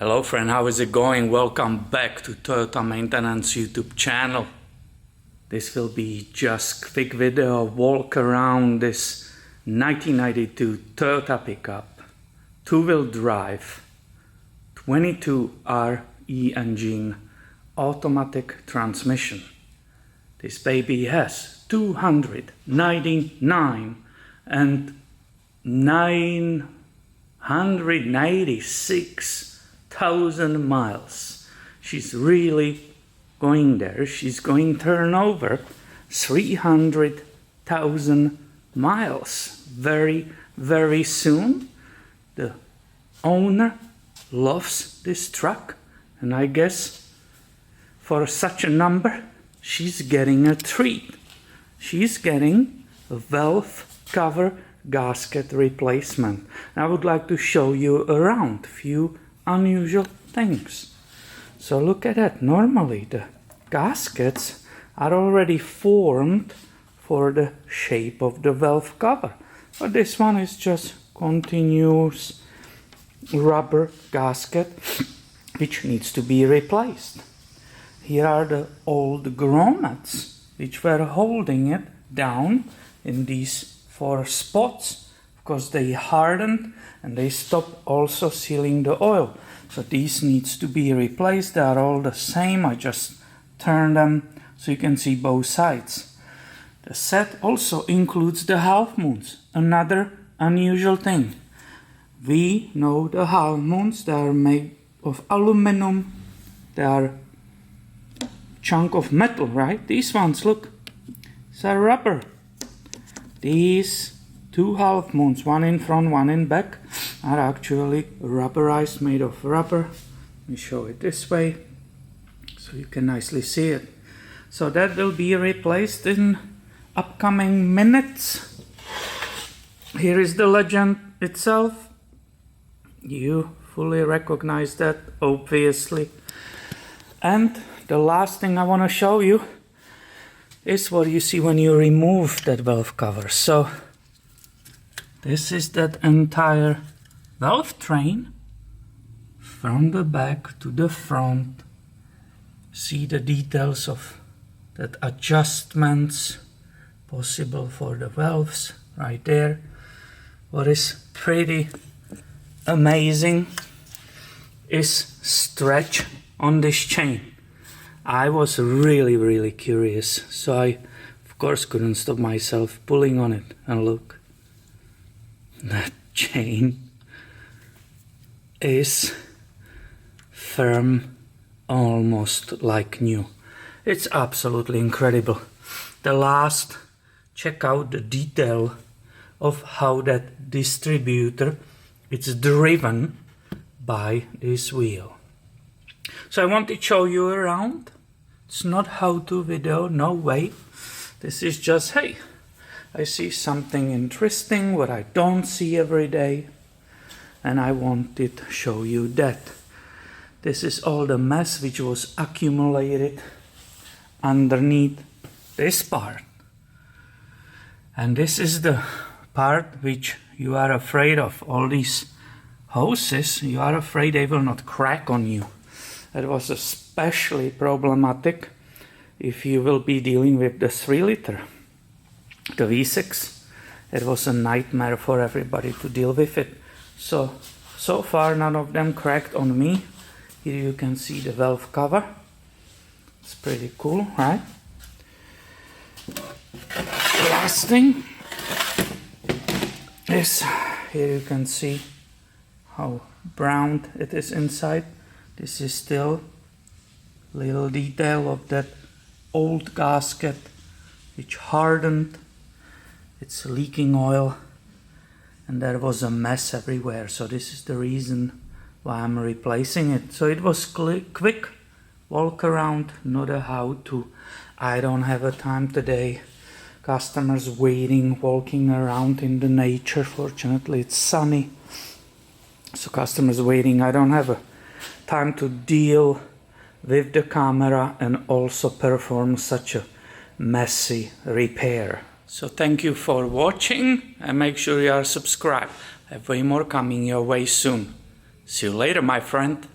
Hello friend, how is it going? Welcome back to Toyota Maintenance YouTube channel. This will be just quick video walk around this 1992 Toyota pickup, two-wheel drive, 22R-E engine, automatic transmission. This baby has 299 and 986,000 miles. She's really going there. She's going to turn over 300,000 miles very, very soon. The owner loves this truck, and I guess for such a number, she's getting a treat. She's getting a valve cover gasket replacement. I would like to show you around few unusual things. So look at that. Normally the gaskets are already formed for the shape of the valve cover, but this one is just continuous rubber gasket which needs to be replaced. Here are the old grommets which were holding it down in these 4 spots because they hardened and they stopped also sealing the oil. So these needs to be replaced. They are all the same. I just turn them so you can see both sides. The set also includes the half moons, another unusual thing. We know the half moons, they are made of aluminum, they are chunk of metal, right? These ones, look, these are rubber. These 2 half moons, one in front, one in back, are actually rubberized, made of rubber. Let me show it this way so you can nicely see it. So that will be replaced in upcoming minutes. Here is the legend itself. You fully recognize that, obviously. And the last thing I want to show you is what you see when you remove that valve cover. So this is that entire valve train from the back to the front. See the details of that adjustments possible for the valves right there. What is pretty amazing is stretch on this chain. I was really curious, so I of course couldn't stop myself pulling on it, and look, that chain is firm, almost like new. It's absolutely incredible. The last, check out the detail of how that distributor is driven by this wheel. So I want to show you around. It's not how-to video, no way. This is just, hey, I see something interesting what I don't see every day, and I wanted to show you that. This is all the mess which was accumulated underneath this part. And this is the part which you are afraid of. All these hoses, you are afraid they will not crack on you. It was especially problematic if you will be dealing with the 3-liter. The V6, it was a nightmare for everybody to deal with it. So far none of them cracked on me. Here you can see the valve cover. It's pretty cool, right? Last thing is, here you can see how brown it is inside. This is still little detail of that old gasket which hardened. It's leaking oil and there was a mess everywhere. So this is the reason why I'm replacing it. So it was quick walk around, not a how-to. I don't have a time today. Customers waiting, walking around in the nature. Fortunately it's sunny, so customers waiting. I don't have a time to deal with the camera and also perform such a messy repair. So thank you for watching, and make sure you are subscribed. I have way more coming your way soon. See you later, my friend.